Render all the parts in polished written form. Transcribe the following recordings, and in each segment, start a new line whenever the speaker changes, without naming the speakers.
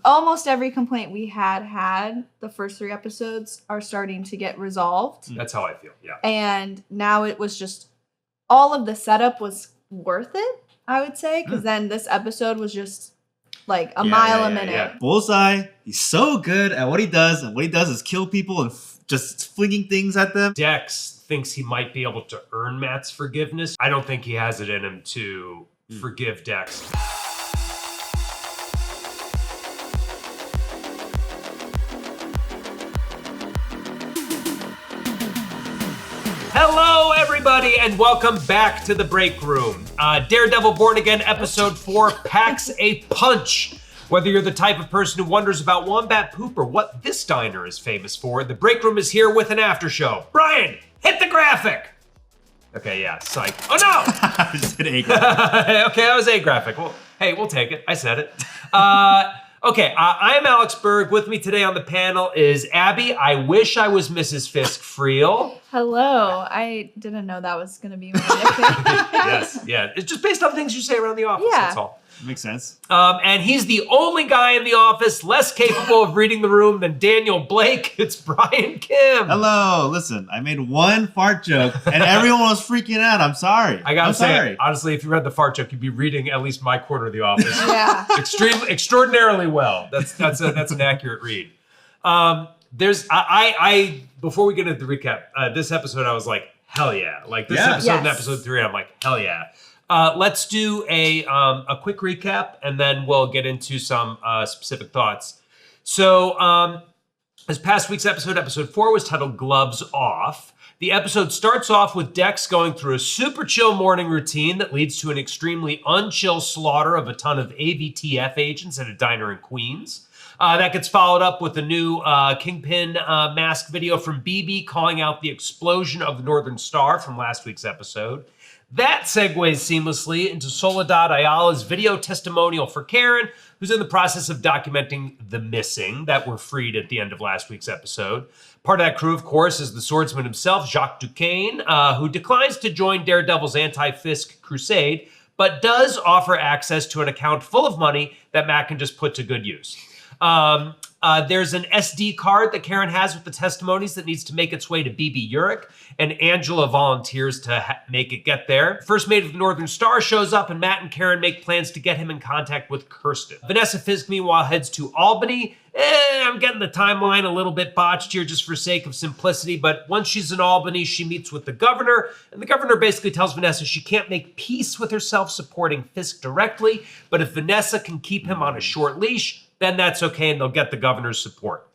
almost every complaint we had the first 3 episodes are starting to get resolved.
That's how I feel, yeah.
And now it was just, all of the setup was worth it, I would say, because then this episode was just like a mile a minute.
Yeah. Bullseye, he's so good at what he does, and what he does is kill people and just flinging things at them.
Dex thinks he might be able to earn Matt's forgiveness. I don't think he has it in him to forgive Dex. Hello, everybody, and welcome back to the Breakroom. Daredevil Born Again, Episode 4 packs a punch. Whether you're the type of person who wonders about wombat poop or what this diner is famous for, the Breakroom is here with an aftershow. Brian, hit the graphic. Okay, yeah, psych. Oh, no!
I just did A graphic.
Okay, that was A graphic. Well, hey, we'll take it. I said it. Okay, I'm Alex Berg. With me today on the panel is Abby. I wish I was Mrs. Fisk Freel.
Hello. I didn't know that was going to be my nickname.
Yes, yeah. It's just based on things you say around the office, that's all.
Makes sense.
And he's the only guy in the office less capable of reading the room than Daniel Blake. It's Brian Kim.
Hello. Listen, I made one fart joke, and everyone was freaking out. I'm sorry.
I gotta say, honestly, if you read the fart joke, you'd be reading at least my quarter of the office.
Yeah.
Extraordinarily well. That's an accurate read. Before we get into the recap, this episode I was like, hell yeah. Like this episode and episode 3, I'm like, hell yeah. Let's do a quick recap, and then we'll get into some specific thoughts. So, this past week's episode 4, was titled Gloves Off. The episode starts off with Dex going through a super chill morning routine that leads to an extremely unchill slaughter of a ton of AVTF agents at a diner in Queens. That gets followed up with a new Kingpin mask video from BB calling out the explosion of the Northern Star from last week's episode. That segues seamlessly into Soledad Ayala's video testimonial for Karen, who's in the process of documenting the missing that were freed at the end of last week's episode. Part of that crew, of course, is the swordsman himself, Jacques Duquesne, who declines to join Daredevil's anti-Fisk crusade, but does offer access to an account full of money that Matt can just put to good use. There's an SD card that Karen has with the testimonies that needs to make its way to BB Urich, and Angela volunteers to make it get there. First mate of the Northern Star shows up, and Matt and Karen make plans to get him in contact with Kirsten. Vanessa Fisk, meanwhile, heads to Albany. I'm getting the timeline a little bit botched here just for sake of simplicity, but once she's in Albany, she meets with the governor, and the governor basically tells Vanessa she can't make peace with herself supporting Fisk directly, but if Vanessa can keep him on a short leash, then that's okay, and they'll get the governor's support.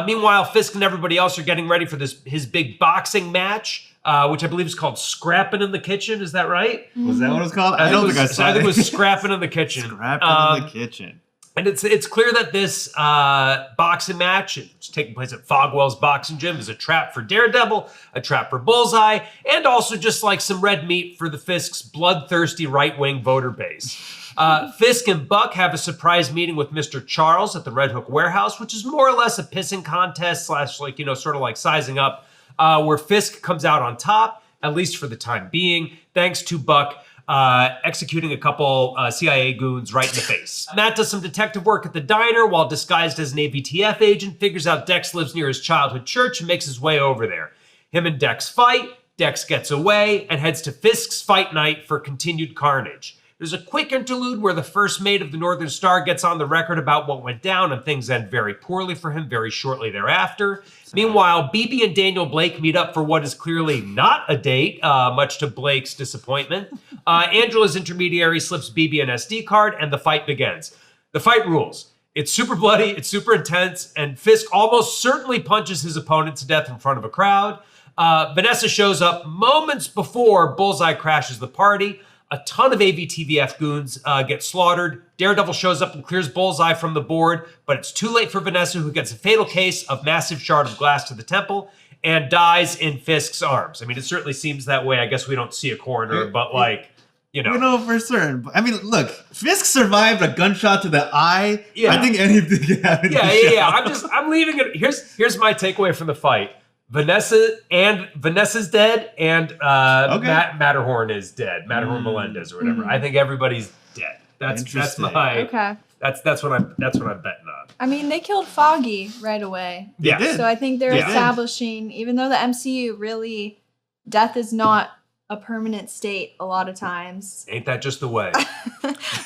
Meanwhile, Fisk and everybody else are getting ready for his big boxing match, which I believe is called Scrapping in the Kitchen. Is that right?
Was that what it was called? I don't think I saw it.
I think it was Scrapping in the Kitchen.
Scrapping in the Kitchen.
And it's clear that this boxing match, it's taking place at Fogwell's Boxing Gym, is a trap for Daredevil, a trap for Bullseye, and also just like some red meat for the Fisk's bloodthirsty right-wing voter base. Fisk and Buck have a surprise meeting with Mr. Charles at the Red Hook warehouse, which is more or less a pissing contest / like, sort of like sizing up, where Fisk comes out on top, at least for the time being, thanks to Buck executing a couple CIA goons right in the face. Matt does some detective work at the diner while disguised as an AVTF agent, figures out Dex lives near his childhood church, and makes his way over there. Him and Dex fight, Dex gets away, and heads to Fisk's fight night for continued carnage. There's a quick interlude where the first mate of the Northern Star gets on the record about what went down, and things end very poorly for him very shortly thereafter. Meanwhile, BB and Daniel Blake meet up for what is clearly not a date, much to Blake's disappointment. Angela's intermediary slips BB an SD card, and the fight begins. The fight rules. It's super bloody, it's super intense, and Fisk almost certainly punches his opponent to death in front of a crowd. Vanessa shows up moments before Bullseye crashes the party. A ton of AVTVF goons get slaughtered. Daredevil shows up and clears Bullseye from the board, but it's too late for Vanessa, who gets a fatal case of massive shard of glass to the temple and dies in Fisk's arms. I mean, it certainly seems that way. I guess we don't see a coroner, but like,
We know for certain. I mean, look, Fisk survived a gunshot to the eye. Yeah. I think anything can happen.
Yeah. I'm leaving it. Here's my takeaway from the fight. Vanessa's dead, and Matterhorn is dead. Matterhorn Melendez or whatever. I think everybody's dead. That's That's what I'm betting on.
I mean, they killed Foggy right away.
Yeah.
They did.
So I think they're
Yeah.
establishing, even though the MCU really, death is not a permanent state a lot of times.
Ain't that just the way?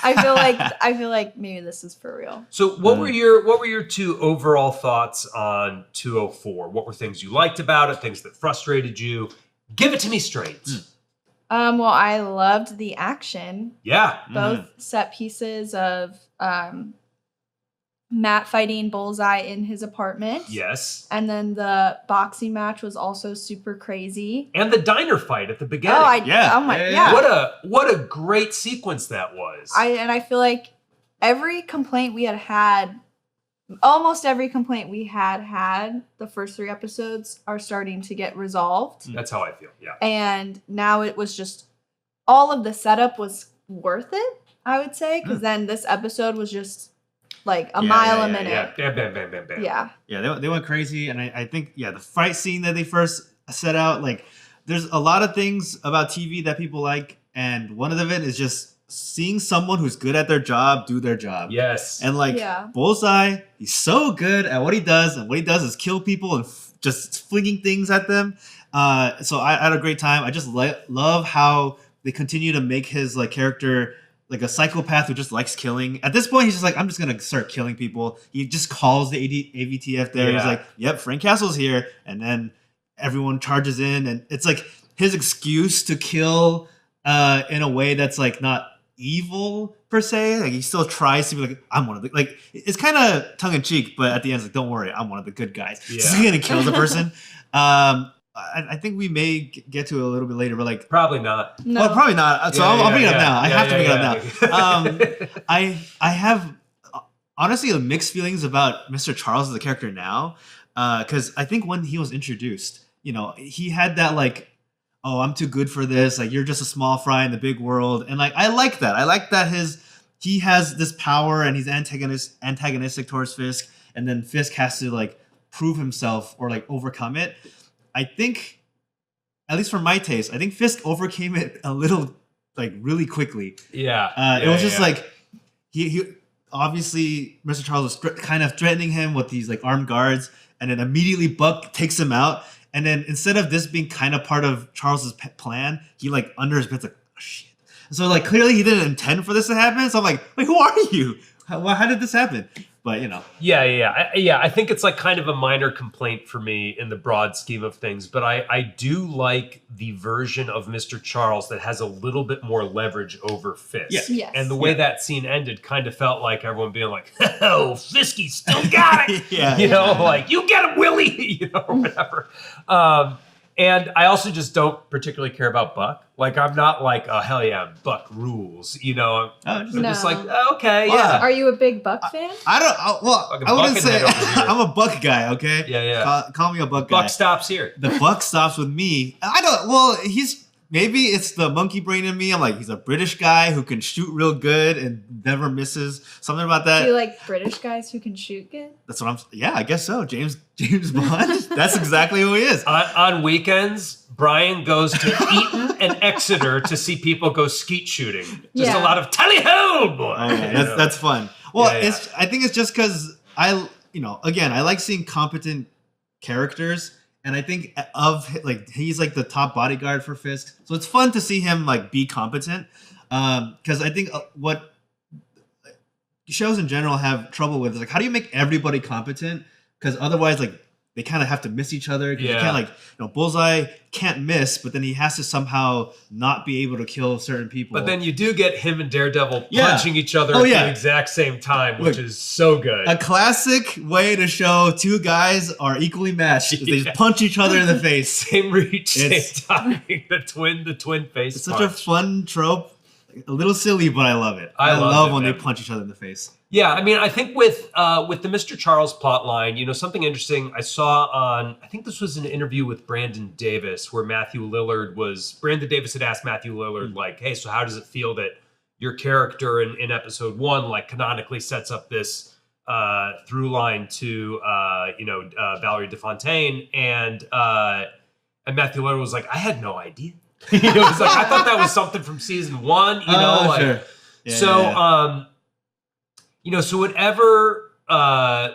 I feel like maybe this is for real.
So what were your two overall thoughts on 204? What were things you liked about it? Things that frustrated you? Give it to me straight.
Well, I loved the action.
Yeah.
Both set pieces of Matt fighting Bullseye in his apartment.
Yes.
And then the boxing match was also super crazy.
And the diner fight at the beginning.
Yeah.
What a great sequence that was.
I feel like every complaint we had, almost every complaint we had, the first 3 episodes are starting to get resolved.
That's how I feel. Yeah.
And now it was just, all of the setup was worth it, I would say, because then this episode was just like a mile a minute.
Yeah. Bam, bam, bam, bam, bam.
Yeah.
Yeah, they went crazy, and I think the fight scene that they first set out, like, there's a lot of things about TV that people like, and one of it is just seeing someone who's good at their job do their job.
Yes.
And like Bullseye, he's so good at what he does, and what he does is kill people and just flinging things at them. So I had a great time. I just love how they continue to make his like character like a psychopath who just likes killing. At this point, he's just like, I'm just gonna start killing people. He just calls the AVTF there. He's like, yep, Frank Castle's here, and then everyone charges in, and it's like his excuse to kill in a way that's like not evil per se. Like he still tries to be like, I'm one of the, like, it's kind of tongue in cheek, but at the end it's like, don't worry, I'm one of the good guys. Yeah. So he's gonna kill the person. I think we may get to it a little bit later, but like
probably not.
No.
Well, probably not. So I'll bring it up now. I have to bring it up now. I have honestly mixed feelings about Mr. Charles as a character now, because I think when he was introduced, you know, he had that like, oh, I'm too good for this. Like, you're just a small fry in the big world. And like, I like that. I like that he has this power and he's antagonistic towards Fisk. And then Fisk has to like prove himself or like overcome it. I think, at least for my taste, I think Fisk overcame it a little like really quickly.
Yeah.
It was just like, he obviously, Mr. Charles was kind of threatening him with these like armed guards. And then immediately Buck takes him out. And then instead of this being kind of part of Charles's plan, he like under his bed's like, oh shit. So like clearly he didn't intend for this to happen. So I'm like who are you? How did this happen? But you know.
Yeah. I think it's like kind of a minor complaint for me in the broad scheme of things. But I do like the version of Mr. Charles that has a little bit more leverage over Fisk.
Yes.
And the way that scene ended kind of felt like everyone being like, oh, Fisky still got it. You know, like, you get him, Willie, you know, or whatever. And I also just don't particularly care about Buck. Like, I'm not like, oh, hell yeah, Buck rules. You know, I'm just like, okay, yeah.
Are you a big Buck fan?
I wouldn't say I'm a Buck guy, okay?
Yeah.
Call me a Buck guy.
Buck stops here.
The Buck stops with me. Maybe it's the monkey brain in me. I'm like, he's a British guy who can shoot real good and never misses. Something about that.
Do you like British guys who can shoot good?
That's what I guess so. James Bond. That's exactly who he is.
On weekends, Brian goes to Eton and Exeter to see people go skeet shooting. Just a lot of tally-ho, boy.
Oh, yeah. That's fun. Well, I think it's just because I like seeing competent characters. And I think he's like the top bodyguard for Fisk. So it's fun to see him like be competent. Because I think what shows in general have trouble with is like, how do you make everybody competent? Because otherwise, like, they kind of have to miss each other. You can't, like, you know, Bullseye can't miss, but then he has to somehow not be able to kill certain people.
But then you do get him and Daredevil punching each other at the exact same time, which is so good.
A classic way to show two guys are equally matched is they just punch each other in the face.
Same reach, same timing. The twin face.
It's such a fun trope. A little silly, but I love it. I love when they punch each other in the face.
Yeah, I mean, I think with the Mr. Charles plot line, you know, something interesting I saw on, I think this was an interview with Brandon Davis, where Brandon Davis had asked Matthew Lillard, like, hey, so how does it feel that your character in episode 1, like, canonically sets up this through line to, Valerie DeFontaine, and Matthew Lillard was like, I had no idea. It was like, I thought that was something from season 1, you know, like,
sure.
so whatever,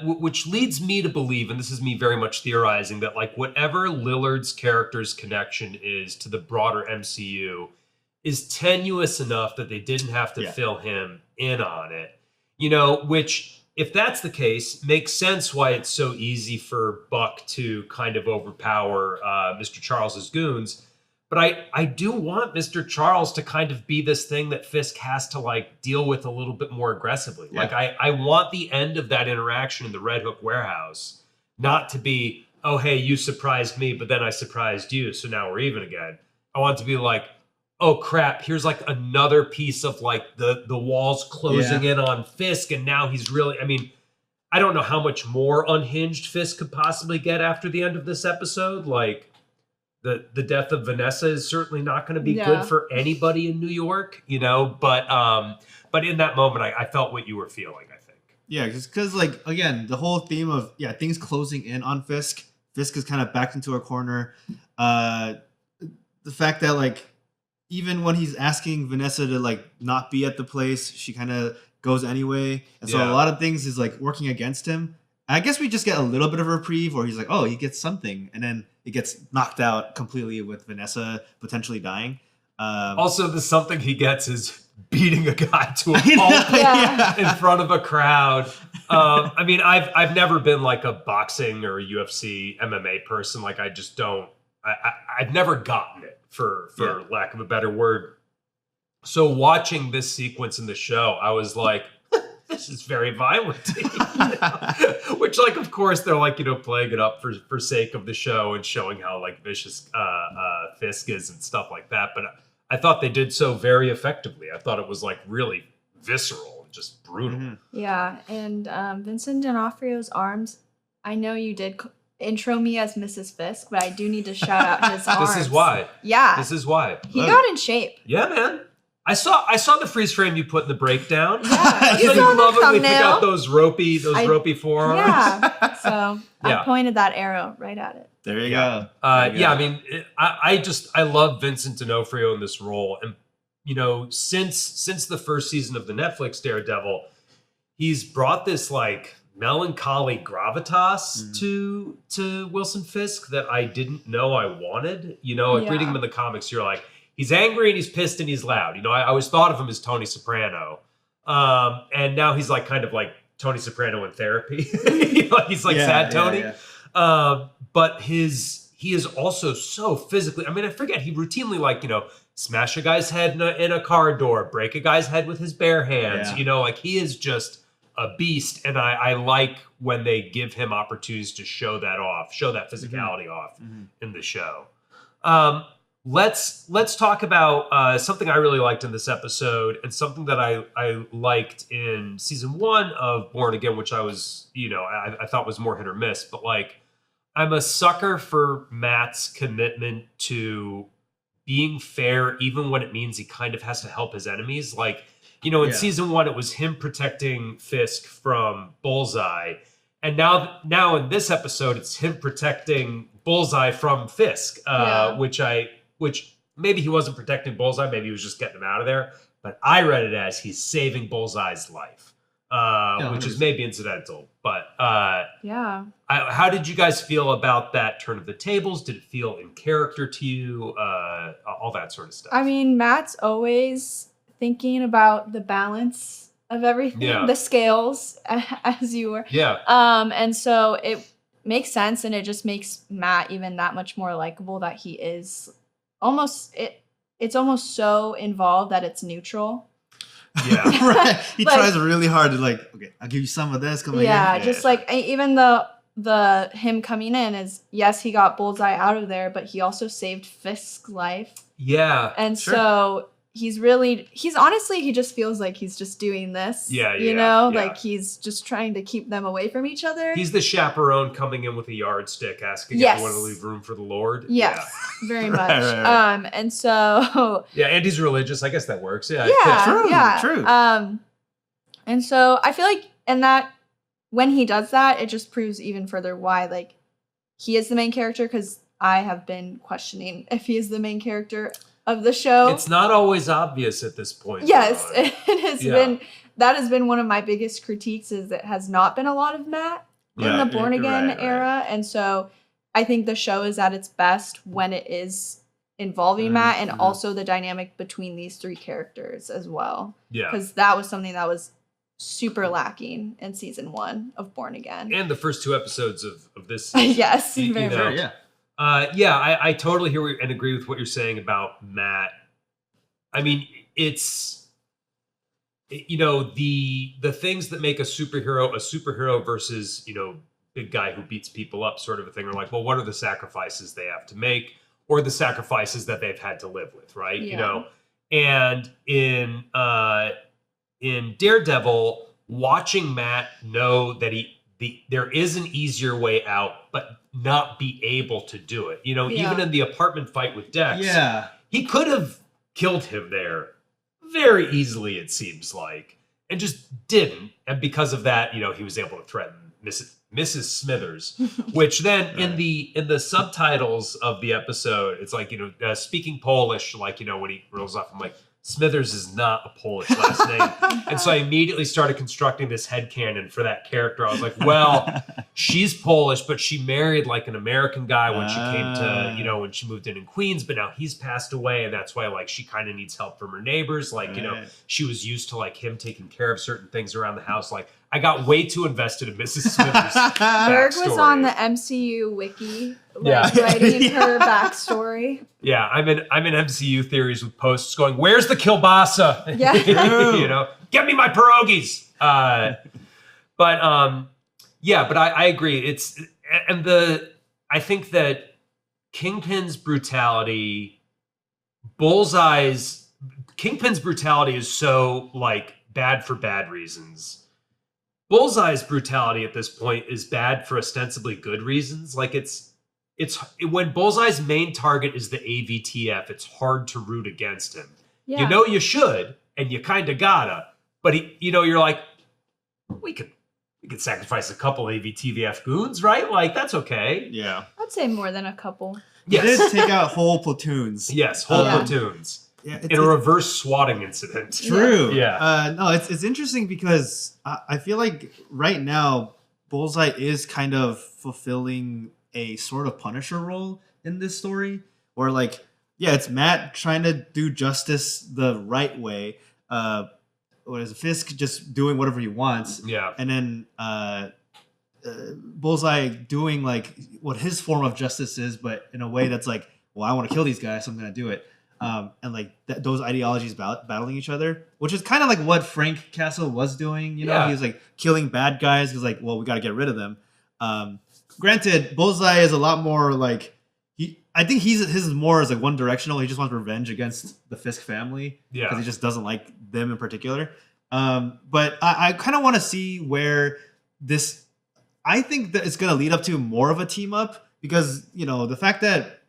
which leads me to believe, and this is me very much theorizing, that like whatever Lillard's character's connection is to the broader MCU is tenuous enough that they didn't have to fill him in on it, which if that's the case, makes sense why it's so easy for Buck to kind of overpower Mr. Charles's goons. But I do want Mr. Charles to kind of be this thing that Fisk has to like deal with a little bit more aggressively. Yeah. Like I want the end of that interaction in the Red Hook warehouse not to be, oh, hey, you surprised me, but then I surprised you, so now we're even again. I want it to be like, oh crap, here's like another piece of like the walls closing in on Fisk, and now he's really, I don't know how much more unhinged Fisk could possibly get after the end of this episode. Like, the death of Vanessa is certainly not going to be good for anybody in New York, but in that moment, I felt what you were feeling, I think.
Yeah, because like, again, the whole theme of, things closing in on Fisk. Fisk is kind of backed into a corner. The fact that like, even when he's asking Vanessa to like not be at the place, she kind of goes anyway. And so a lot of things is like working against him. I guess we just get a little bit of a reprieve where he's like, oh, he gets something. And then it gets knocked out completely with Vanessa potentially dying.
Also, the something he gets is beating a guy to a pulp in front of a crowd. I've never been like a boxing or UFC MMA person. Like I just don't, I've never gotten it for lack of a better word. So watching this sequence in the show, I was like, this is very violent. Which, like, of course, they're like, playing it up for sake of the show and showing how like vicious Fisk is and stuff like that. But I thought they did so very effectively. I thought it was like really visceral and just brutal.
Mm-hmm.
Yeah, and Vincent D'Onofrio's arms. I know you did intro me as Mrs. Fisk, but I do need to shout out his arms.
This is why.
Yeah,
this is why
he got in shape.
Yeah, man. I saw the freeze frame you put in the breakdown.
Yeah,
I saw you lovingly pick out those ropey forearms.
Yeah, so I pointed that arrow right at it.
There you go.
I love Vincent D'Onofrio in this role, and since the first season of the Netflix Daredevil, he's brought this like melancholy gravitas to Wilson Fisk that I didn't know I wanted. Reading him in the comics, you're like, he's angry and he's pissed and he's loud. I always thought of him as Tony Soprano. And now he's like kind of like Tony Soprano in therapy. He's like sad Tony. Yeah. But he is also so physically, I forget, he routinely like, smash a guy's head in a car door, break a guy's head with his bare hands. He is just a beast. And I like when they give him opportunities to show that physicality off in the show. Let's talk about something I really liked in this episode and something that I liked in season 1 of Born Again, which I was, I thought was more hit or miss. But like, I'm a sucker for Matt's commitment to being fair, even when it means he kind of has to help his enemies. Like, in season 1, it was him protecting Fisk from Bullseye. And now in this episode, it's him protecting Bullseye from Fisk, which maybe he wasn't protecting Bullseye, maybe he was just getting him out of there. But I read it as he's saving Bullseye's life, which is maybe incidental. But how did you guys feel about that turn of the tables? Did it feel in character to you? All that sort of stuff.
Matt's always thinking about the balance of everything, the scales, as you were.
Yeah.
And so it makes sense, and it just makes Matt even that much more likable that he is it's almost so involved that it's neutral.
Yeah.
Right. He tries really hard to like, okay, I'll give you some of this.
Just like even the him coming in is, yes, he got Bullseye out of there, but he also saved Fisk's life.
Yeah.
And so he's honestly, he just feels like he's just doing this. Like he's just trying to keep them away from each other.
He's the chaperone coming in with a yardstick asking everyone to leave room for the Lord.
Yes, very much. Right. And so
and he's religious. I guess that works. True.
And so I feel like that when he does that, it just proves even further why like he is the main character, because I have been questioning if he is the main character of the show.
It's not always obvious at this point.
Yes, it has
Yeah.
been. That has been one of my biggest critiques, is it has not been a lot of Matt in
Right,
the Born Again
right.
era. And so I think the show is at its best when it is involving Matt, and also the dynamic between these three characters as well.
Yeah.
Because that was something that was super lacking in season 1 of Born Again.
And the first 2 episodes of this season.
Yes,
You
very
know,
much.
I totally hear and agree with what you're saying about Matt. I mean, it's, you know, the things that make a superhero versus, you know, big guy who beats people up sort of a thing, are like, well, what are the sacrifices they have to make, or the sacrifices that they've had to live with, right?
Yeah.
You know, and in Daredevil, watching Matt know that there is an easier way out, but not be able to do it. You know, even in the apartment fight with Dex, he could have killed him there very easily, it seems like, and just didn't. And because of that, you know, he was able to threaten Mrs. Smithers, which then in the subtitles of the episode, it's like, you know, speaking Polish, like, you know, when he rolls off, I'm like, Smithers is not a Polish last name. And so I immediately started constructing this headcanon for that character. I was like, well, she's Polish, but she married like an American guy when she came to, you know, when she moved in Queens, but now he's passed away. And that's why, like, she kind of needs help from her neighbors. Like, you know, she was used to like him taking care of certain things around the house. Like, I got way too invested in Mrs. Smithers'
Berg was
backstory.
on the MCU wiki, like, writing her backstory.
Yeah, I'm in MCU theories with posts going, "Where's the kielbasa?"
Yeah.
You know, get me my pierogies. But I agree. I think that Kingpin's brutality is so like bad for bad reasons. Bullseye's brutality at this point is bad for ostensibly good reasons. Like it's when Bullseye's main target is the AVTF, it's hard to root against him.
Yeah.
You know you should, and you kind of gotta, but you're like, we could sacrifice a couple AVTF goons, right? Like, that's okay.
Yeah.
I'd say more than a couple.
Yes.
He did take out whole platoons.
Yes, whole platoons.
Yeah,
in a reverse swatting incident.
True.
Yeah.
No, it's interesting because I feel like right now Bullseye is kind of fulfilling a sort of Punisher role in this story, where like, yeah, it's Matt trying to do justice the right way. What is it? Fisk just doing whatever he wants.
Yeah.
And then Bullseye doing like what his form of justice is, but in a way that's like, well, I want to kill these guys, so I'm going to do it. And like those ideologies battling each other, which is kind of like what Frank Castle was doing. You know, he was like killing bad guys. He was like, well, we got to get rid of them. Granted, Bullseye is a lot more like I think his is more as like one directional. He just wants revenge against the Fisk family because he just doesn't like them in particular. But I kind of want to see where this. I think that it's going to lead up to more of a team up because, you know, the fact that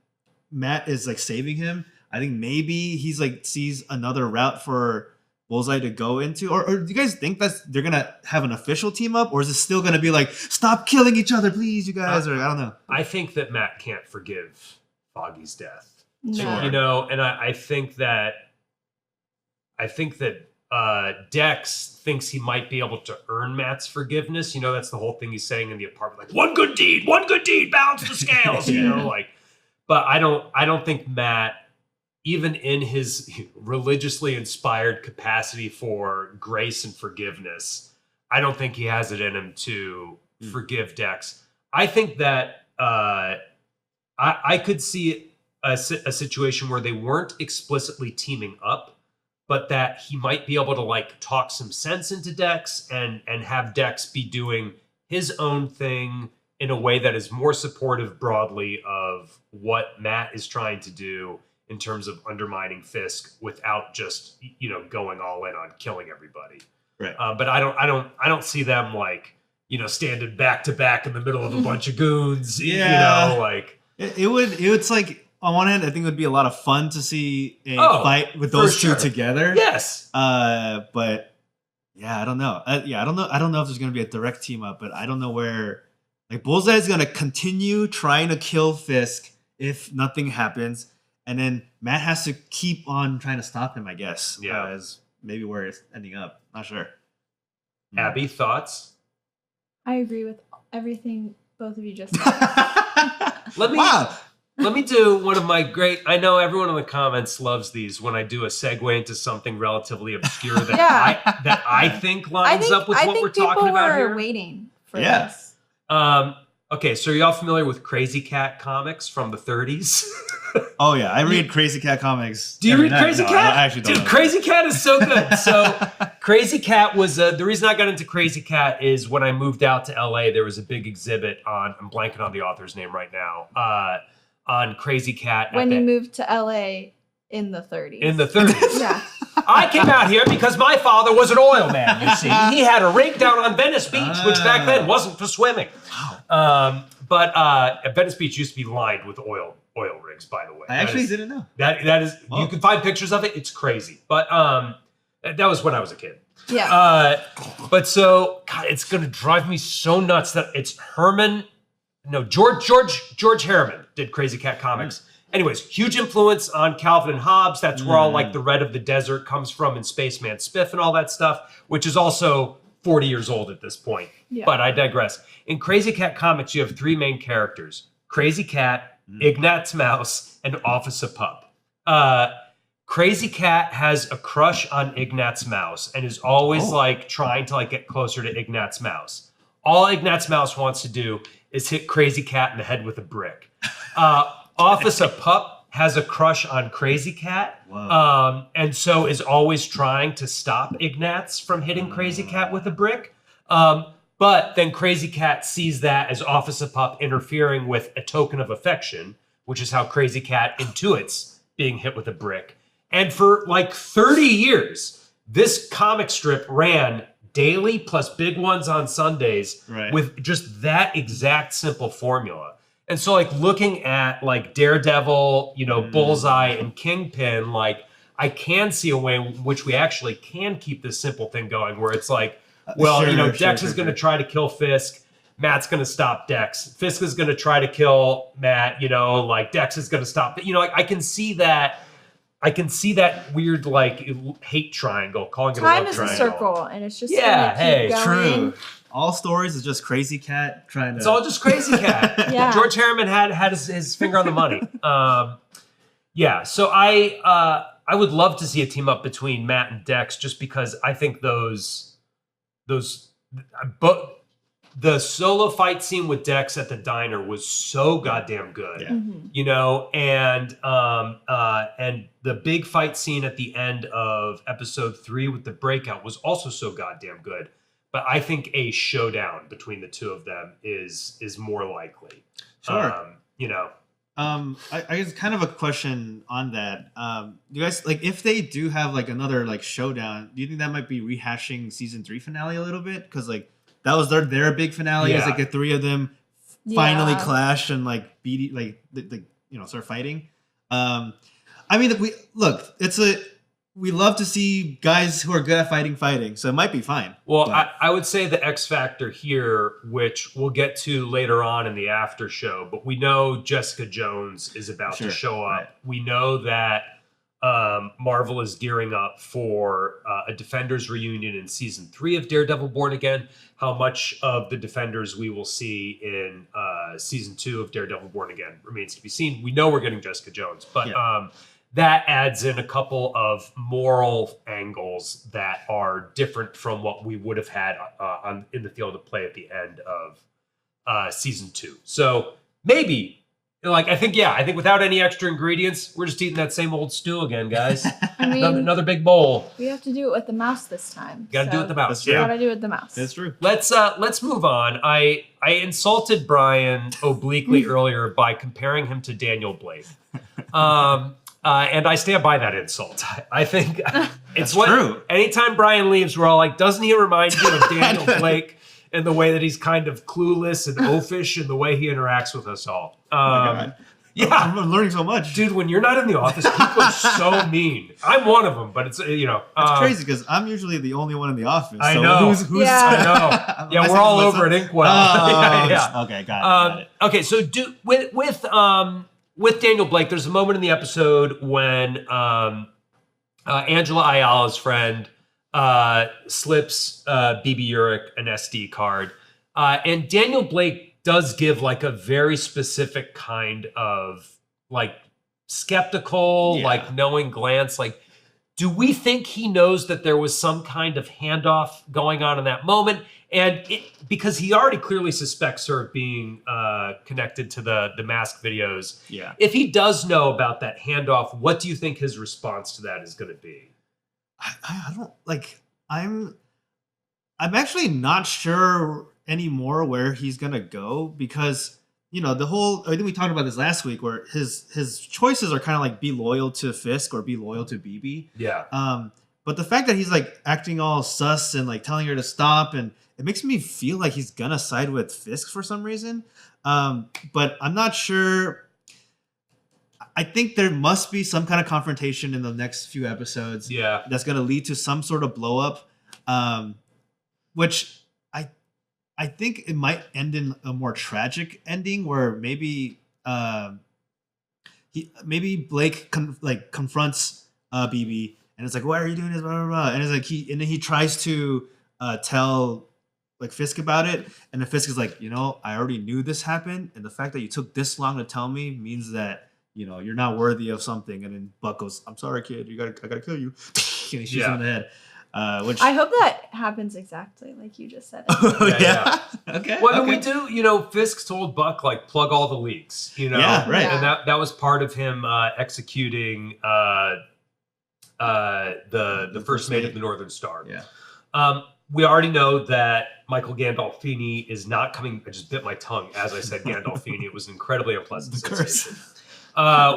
Matt is like saving him. I think maybe he's like sees another route for Bullseye to go into, or do you guys think that they're gonna have an official team up, or is it still gonna be like, stop killing each other, please, you guys? Or I don't know.
I think that Matt can't forgive Foggy's death.
No.
You know, and I think that Dex thinks he might be able to earn Matt's forgiveness. You know, that's the whole thing he's saying in the apartment, like one good deed, balance the scales. You know, like, but I don't think Matt, even in his religiously inspired capacity for grace and forgiveness, I don't think he has it in him to forgive Dex. I think that I could see a situation where they weren't explicitly teaming up, but that he might be able to like talk some sense into Dex and have Dex be doing his own thing in a way that is more supportive broadly of what Matt is trying to do in terms of undermining Fisk without just, you know, going all in on killing everybody.
Right.
But I don't see them like, you know, standing back to back in the middle of a bunch of goons.
Yeah.
You know, like
it's like on one hand, I think it would be a lot of fun to see a fight with those two together.
Yes.
But yeah, I don't know. I don't know if there's gonna be a direct team up, but I don't know where. Like Bullseye is gonna continue trying to kill Fisk if nothing happens. and then Matt has to keep on trying to stop him. I guess.
Yeah.
Is maybe where it's ending up. Not sure.
Abby, thoughts?
I agree with everything both of you just said.
Let me do one of my great. I know everyone in the comments loves these when I do a segue into something relatively obscure that I think lines up with what we're talking about here.
Waiting for this.
Okay, so are y'all familiar with Crazy Cat comics from the 30s?
Oh yeah, I read Crazy Cat comics.
Do you read Crazy Cat?
I actually don't.
Dude, Crazy Cat is so good. So Crazy Cat was the reason I got into Crazy Cat is when I moved out to LA, there was a big exhibit on. I'm blanking on the author's name right now. On Crazy Cat.
When you moved to LA in the 30s.
In the 30s.
Yeah.
I came out here because my father was an oil man, you see. He had a rig down on Venice Beach, which back then wasn't for swimming. But Venice Beach used to be lined with oil rigs, by the way.
I actually didn't know.
That is, you can find pictures of it. It's crazy. But that was when I was a kid.
Yeah.
But so, God, it's going to drive me so nuts that it's George Harriman did Crazy Cat comics. Anyways, huge influence on Calvin and Hobbes. That's where all like the Red of the Desert comes from and Spaceman Spiff and all that stuff, which is also 40 years old at this point. Yeah. But I digress. In Crazy Cat comics, you have three main characters: Crazy Cat, Ignatz Mouse, and Officer Pup. Crazy Cat has a crush on Ignatz Mouse and is always like trying to like get closer to Ignatz Mouse. All Ignatz Mouse wants to do is hit Crazy Cat in the head with a brick. Officer Pup has a crush on Crazy Cat, and so is always trying to stop Ignatz from hitting Crazy Cat with a brick. But then Crazy Cat sees that as Officer Pup interfering with a token of affection, which is how Crazy Cat intuits being hit with a brick. And for like 30 years, this comic strip ran daily plus big ones on Sundays with just that exact simple formula. And so like looking at like Daredevil, Bullseye and Kingpin, like I can see a way in which we actually can keep this simple thing going where it's like, Dex is going to try to kill Fisk. Matt's going to stop Dex. Fisk is going to try to kill Matt, like Dex is going to stop. Like I can see that weird like hate triangle, calling it a love triangle.
Time is a circle, and it's just keep going. True.
All stories is just Crazy Cat trying to.
It's all just Crazy Cat.
Yeah.
George Harriman had his finger on the money. So I would love to see a team up between Matt and Dex, just because I think the solo fight scene with Dex at the diner was so goddamn good. Yeah. And the big fight scene at the end of episode 3 with the breakout was also so goddamn good. But I think a showdown between the two of them is more likely.
Sure.
I
guess kind of a question on that. You guys like if they do have like another like showdown, do you think that might be rehashing season 3 finale a little bit? Because like that was their big finale. Is like the three of them finally clash and like beat start fighting. I mean, we love to see guys who are good at fighting, so it might be fine.
Well, I would say the X factor here, which we'll get to later on in the after show, but we know Jessica Jones is about to show up. Right. We know that Marvel is gearing up for a Defenders reunion in season 3 of Daredevil Born Again. How much of the Defenders we will see in season 2 of Daredevil Born Again remains to be seen. We know we're getting Jessica Jones, but that adds in a couple of moral angles that are different from what we would have had in the field of play at the end of season 2. So maybe, I think without any extra ingredients, we're just eating that same old stew again, guys.
I mean,
another big bowl.
We have to do it with the mouse this time.
Got to do it with the mouse.
Gotta do it with the mouse.
That's true.
Let's move on. I insulted Brian obliquely earlier by comparing him to Daniel Blake. And I stand by that insult. I think it's true. Anytime Brian leaves, we're all like, doesn't he remind you of Daniel Blake in the way that he's kind of clueless and oafish in the way he interacts with us all? Yeah.
I'm learning so much.
Dude, when you're not in the office, people are so mean. I'm one of them, but it's,
It's crazy because I'm usually the only one in the office.
I know. I know. Yeah, we're all over at Inkwell.
Okay, got it.
Okay, so with with Daniel Blake, there's a moment in the episode when Angela Ayala's friend slips BB Urich an SD card. And Daniel Blake does give like a very specific kind of like skeptical, like knowing glance. Like, do we think he knows that there was some kind of handoff going on in that moment? And because he already clearly suspects her of being connected to the mask videos.
Yeah.
If he does know about that handoff, what do you think his response to that is going to be?
I don't like. I'm actually not sure anymore where he's gonna go because the whole. I think we talked about this last week where his choices are kind of like be loyal to Fisk or be loyal to BB.
Yeah.
But the fact that he's like acting all sus and like telling her to stop and it makes me feel like he's gonna side with Fisk for some reason. But I'm not sure. I think there must be some kind of confrontation in the next few episodes.
Yeah.
That's gonna lead to some sort of blow up, which I think it might end in a more tragic ending where maybe Blake confronts BB and it's like, why are you doing this? Blah, blah, blah. And it's like he tries to tell like Fisk about it, and the Fisk is like, I already knew this happened, and the fact that you took this long to tell me means that you're not worthy of something. And then Buck goes, I'm sorry, kid, I gotta kill you. And he shoots him in the head. Which
I hope that happens exactly like you just said.
Yeah. Okay.
Well,
okay.
we do, Fisk told Buck, like, plug all the leaks,
Yeah, right.
And that was part of him executing the first mate of the Northern Star.
Yeah.
We already know that Michael Gandolfini is not coming. I just bit my tongue as I said Gandolfini. It was an incredibly unpleasant sensation.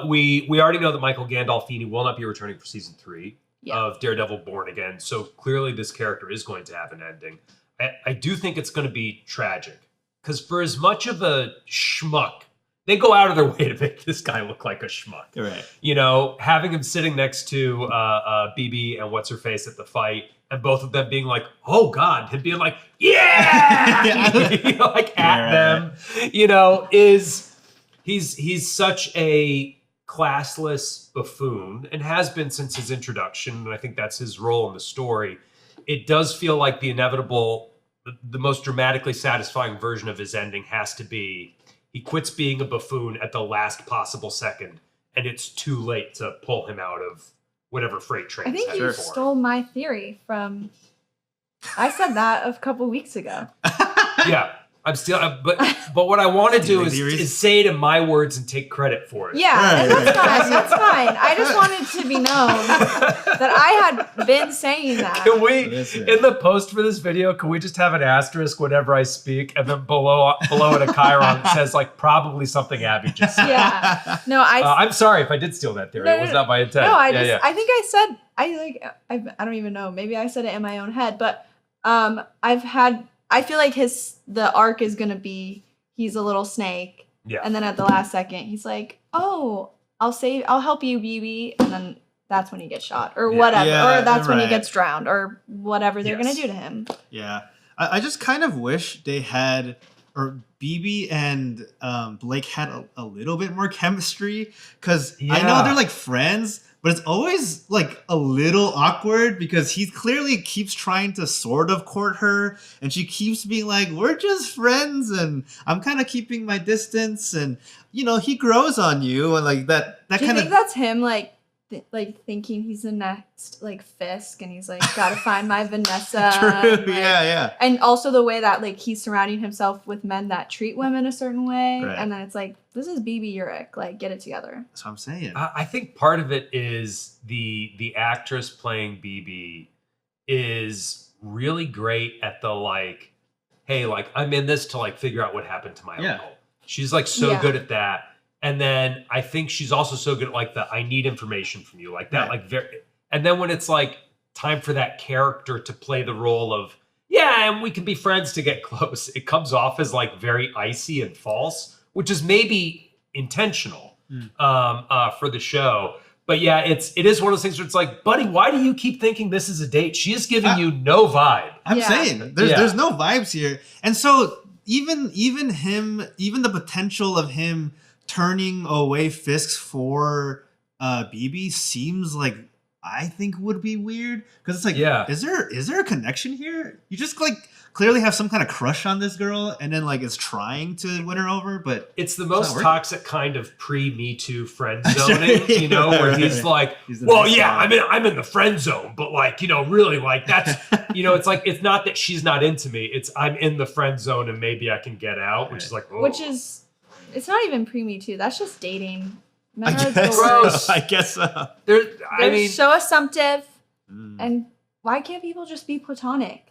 We already know that Michael Gandolfini will not be returning for season 3 of Daredevil Born Again. So clearly this character is going to have an ending. I do think it's going to be tragic because for as much of a schmuck, they go out of their way to make this guy look like a schmuck.
Right.
Having him sitting next to BB and what's her face at the fight, and both of them being like, "Oh God," him being like, "Yeah," like at them, is he's such a classless buffoon and has been since his introduction, and I think that's his role in the story. It does feel like the inevitable, the most dramatically satisfying version of his ending has to be he quits being a buffoon at the last possible second, and it's too late to pull him out of whatever freight train.
I think you stole my theory from. I said that a couple weeks ago.
Yeah, I'm still. But what I want to do is say it in my words and take credit for it.
Yeah, and that's fine. That's fine. I just wanted to be known that I had been saying that.
Can we, in the post for this video, can we just have an asterisk whenever I speak, and then below it a chyron that says like probably something Abby just said.
Yeah. No, I'm
sorry if I did steal that theory. It was not my intent.
No, I think I said I don't even know. Maybe I said it in my own head, but I feel like the arc is gonna be he's a little snake, and then at the last second he's like, "Oh, I'll help you, BB," and then that's when he gets shot or whatever, or that's when he gets drowned or whatever they're gonna do to him.
Yeah, I just kind of wish they had, or BB and Blake had a little bit more chemistry because I know they're like friends. But it's always like a little awkward because he clearly keeps trying to sort of court her and she keeps being like, we're just friends and I'm kind of keeping my distance and, he grows on you and like that kind of... Do you
think that's him like thinking he's the next like Fisk and he's like, gotta find my Vanessa.
True,
and,
yeah.
And also the way that like he's surrounding himself with men that treat women a certain way.
Right.
And then it's like, this is BB Urich, like get it together.
That's what I'm saying.
I think part of it is the actress playing BB is really great at the like, hey, like I'm in this to like figure out what happened to my uncle. She's like so good at that. And then I think she's also so good at like I need information from you, like that, like very. And then when it's like time for that character to play the role of and we can be friends to get close, it comes off as like very icy and false, which is maybe intentional for the show. But yeah, it is one of those things where it's like, buddy, why do you keep thinking this is a date? She is giving you no vibe.
I'm saying there's no vibes here, and so even the potential of him turning away Fisk for BB seems like I think would be weird because it's like, is there a connection here? You just like clearly have some kind of crush on this girl, and then like is trying to win her over, but
it's the most toxic kind of pre-Me Too friend zoning, you know, where he's like, I'm in the friend zone, but like, you know, really like that's, you know, it's like it's not that she's not into me, it's I'm in the friend zone and maybe I can get out, which is like,
which is, it's not even pre-Me Too. That's just dating.
I guess so.
They're so assumptive, and why can't people just be platonic?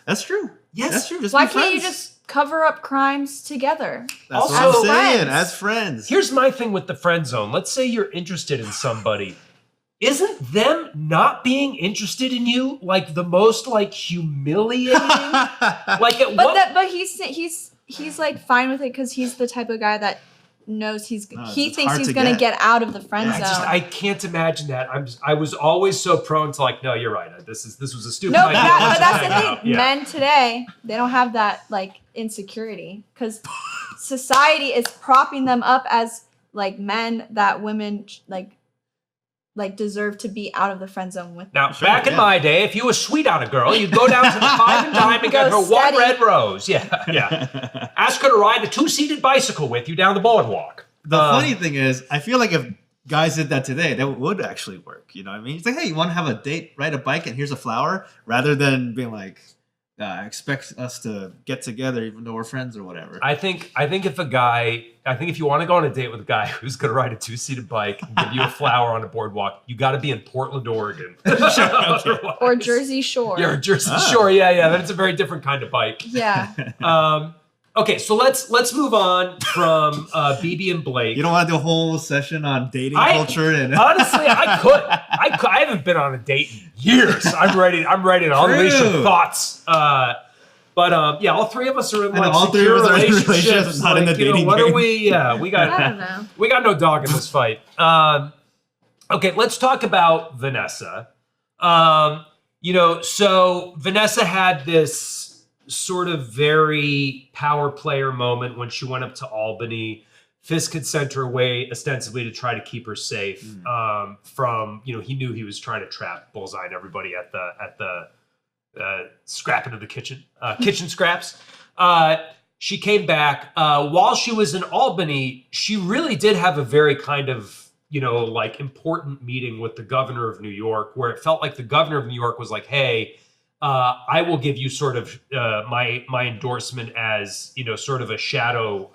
That's true. Yes, that's true. Just
why can't you just cover up crimes together?
That's also, what I'm saying. As friends.
Here's my thing with the friend zone. Let's say you're interested in somebody. Isn't them not being interested in you like the most like humiliating? But he's like fine with it because he's the type of guy that knows he thinks he's going to get out of the friend zone. I can't imagine that. I was always so prone to like, no, you're right. This was a stupid idea.
But that's the thing. Yeah. Men today, they don't have that like insecurity because society is propping them up as like men that women like deserve to be out of the friend zone with.
Now, back in my day, if you were sweet on a girl, you'd go down to the 5 and dime and get her one red rose. Yeah. Ask her to ride a 2-seated bicycle with you down the boardwalk.
The funny thing is, I feel like if guys did that today, that would actually work. You know what I mean? It's like, hey, you want to have a date, ride a bike, and here's a flower, rather than being like, expect us to get together even though we're friends or whatever.
I think if you want to go on a date with a guy who's going to ride a 2-seated bike and give you a flower on a boardwalk, you got to be in Portland, Oregon.
Or Jersey Shore.
Yeah, Jersey Shore. Yeah. That's a very different kind of bike.
Yeah.
Okay, so let's move on from BB and Blake.
You don't want to do a whole session on dating culture and
honestly, I could. I haven't been on a date in years. I'm ready to unleash some thoughts. But all three of us are in like secure relationships.
Not in the dating
what are we? Yeah, we got.
I don't know.
We got no dog in this fight. Okay, let's talk about Vanessa. So Vanessa had this sort of very power player moment when she went up to Albany. Fisk had sent her away ostensibly to try to keep her safe from, he knew he was trying to trap Bullseye and everybody at the scrapping of the kitchen scraps. She came back. While she was in Albany, she really did have a very kind of, important meeting with the governor of New York, where it felt like the governor of New York was like, hey, I will give you sort of my endorsement as sort of a shadow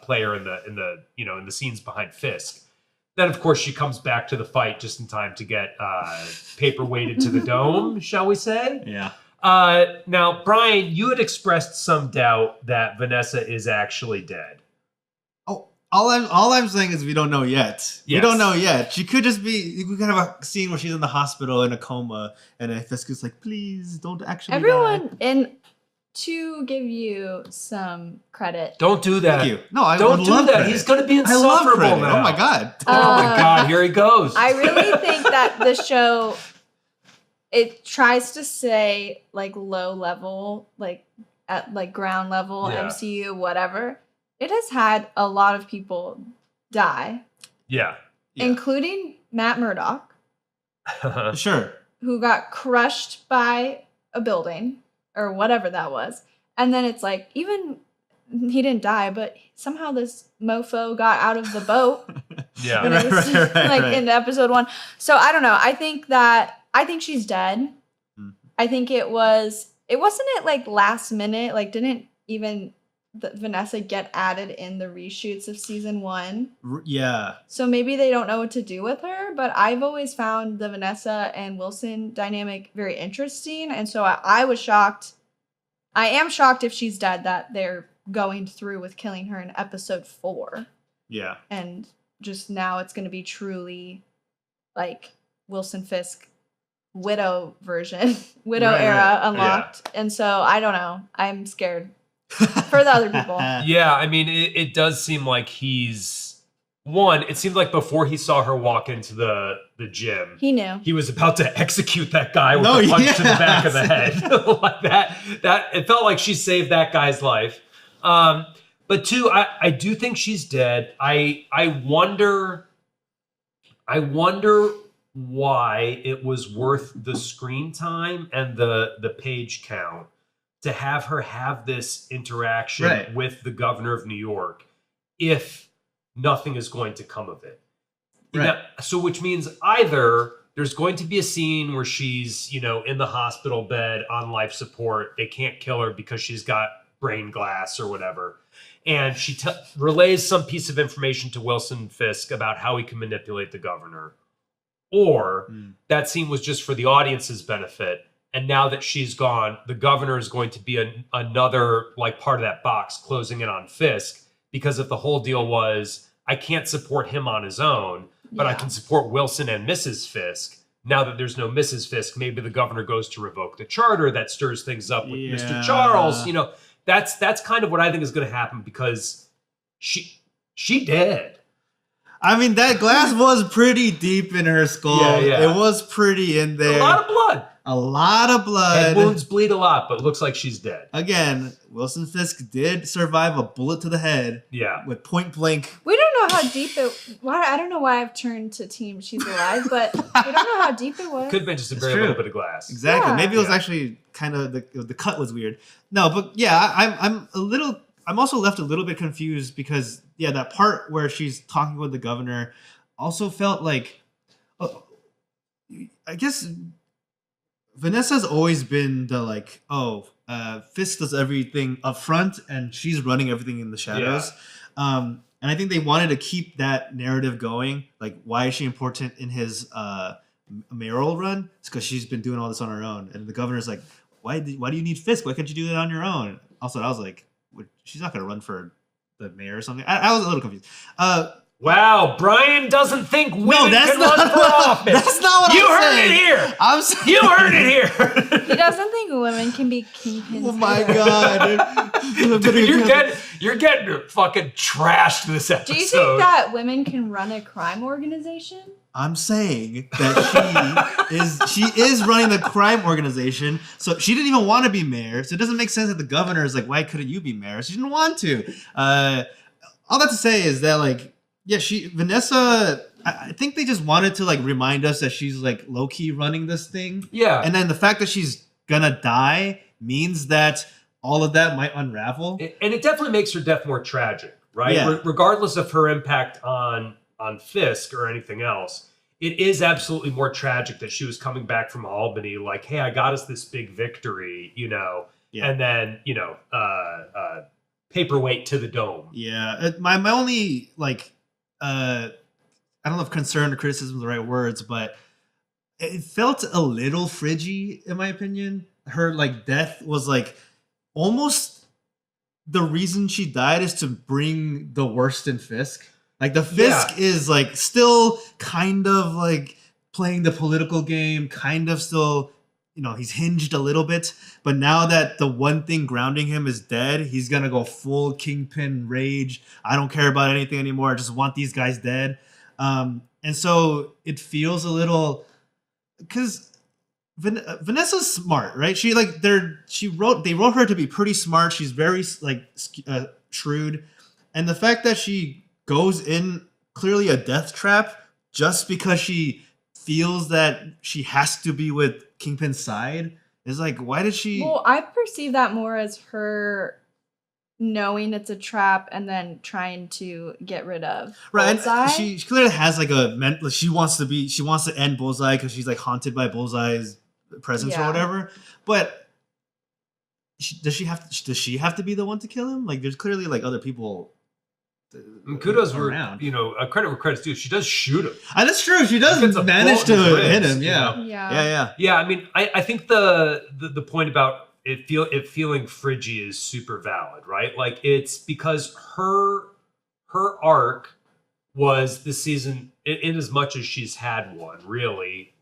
player in the scenes behind Fisk. Then of course she comes back to the fight just in time to get paperweighted to the dome, shall we say?
Yeah.
Now, Brian, you had expressed some doubt that Vanessa is actually dead.
All I'm saying is we don't know yet.
Yes.
We don't know yet. She could just be. We could have a scene where she's in the hospital in a coma, and Fisk is like, "Please don't actually."
Everyone, and to give you some credit,
don't do that.
Thank you. No, I
don't do that.
Credit.
He's going to be insufferable now.
Oh my god.
Oh my god. Here he goes.
I really think that the show it tries to say like low level, like at like ground level MCU, whatever. It has had a lot of people die.
Yeah.
Including Matt Murdock.
Sure.
Who got crushed by a building or whatever that was. And then it's like, even he didn't die, but somehow this mofo got out of the boat.
Yeah.
Right.
In episode 1. So I don't know. I think she's dead. Mm-hmm. I think it wasn't it like last minute? Like didn't even Vanessa get added in the reshoots of season 1.
Yeah.
So maybe they don't know what to do with her, but I've always found the Vanessa and Wilson dynamic very interesting. And so I was shocked. I am shocked if she's dead that they're going through with killing her in episode 4.
Yeah.
And just now it's going to be truly like Wilson Fisk widow version, era unlocked. Yeah. And so I don't know. I'm scared. For the other people.
Yeah, I mean, it does seem like it seemed like before he saw her walk into the gym,
he knew.
He was about to execute that guy with a punch to the back of the head. Like that, it felt like she saved that guy's life. But But two, I do think she's dead. I wonder why it was worth the screen time and the page count to have her have this interaction with the governor of New York if nothing is going to come of it.
Right.
Now, so which means either there's going to be a scene where she's, in the hospital bed on life support. They can't kill her because she's got brain glass or whatever. And she relays some piece of information to Wilson Fisk about how he can manipulate the governor. Or that scene was just for the audience's benefit. And now that she's gone, the governor is going to be another part of that box closing in on Fisk. Because if the whole deal was, I can't support him on his own, but I can support Wilson and Mrs. Fisk. Now that there's no Mrs. Fisk, maybe the governor goes to revoke the charter. That stirs things up with Mr. Charles. That's kind of what I think is going to happen because she did.
I mean, that glass was pretty deep in her skull.
Yeah.
It was pretty in there.
A lot of blood.
A lot of blood.
Head wounds bleed a lot, but it looks like she's dead.
Again, Wilson Fisk did survive a bullet to the head.
Yeah.
With point blank.
We don't know how deep it. I don't know why I've turned to Team She's Alive, but we don't know how deep it was.
Could have been just a very little bit of glass.
Exactly.
Yeah.
Maybe it was actually kind of the cut was weird. No, but yeah, I'm also left a little bit confused because that part where she's talking with the governor also felt like, I guess Vanessa's always been the Fisk does everything up front and she's running everything in the shadows. Yeah. And I think they wanted to keep that narrative going. Like, why is she important in his mayoral run? It's because she's been doing all this on her own. And the governor's like, why do you need Fisk? Why can't you do that on your own? Also, I was like, she's not going to run for the mayor or something. I was a little confused.
Wow, Brian doesn't think women can run for office.
That's not what I'm saying.
You heard it here. You heard it here.
He doesn't think women can be kingpins.
Oh my god.
Dude, you're getting fucking trashed this episode.
Do you think that women can run a crime organization?
I'm saying that she is running the crime organization. So she didn't even want to be mayor. So it doesn't make sense that the governor is like, why couldn't you be mayor? She didn't want to. All that to say is that Vanessa, I think they just wanted to remind us that she's low key running this thing.
Yeah.
And then the fact that she's gonna die means that all of that might unravel.
And it definitely makes her death more tragic, right?
Yeah.
Regardless of her impact on Fisk or anything else, it is absolutely more tragic that she was coming back from Albany like, hey, I got us this big victory, and then, paperweight to the dome.
Yeah. My only, I don't know if concern or criticism are the right words, but it felt a little fridgy, in my opinion. Her, death was, almost the reason she died is to bring the worst in Fisk. The Fisk is still kind of playing the political game, kind of still, he's hinged a little bit. But now that the one thing grounding him is dead, he's going to go full kingpin rage. I don't care about anything anymore. I just want these guys dead. And so it feels a little, because Vanessa's smart, right? They wrote her to be pretty smart. She's very shrewd. And the fact that she goes in clearly a death trap just because she feels that she has to be with Kingpin's side is why did she?
Well, I perceive that more as her knowing it's a trap and then trying to get rid of Bullseye.
She clearly has she wants to end Bullseye because she's haunted by Bullseye's presence or whatever. But does she have to be the one to kill him? There's clearly other people.
Kudos around. Credit where credit's due. She does shoot him.
That's true. She does manage to hit him. Yeah.
I mean, I think the point about it feeling fridgy is super valid, right? It's because her arc was this season, in as much as she's had one, really.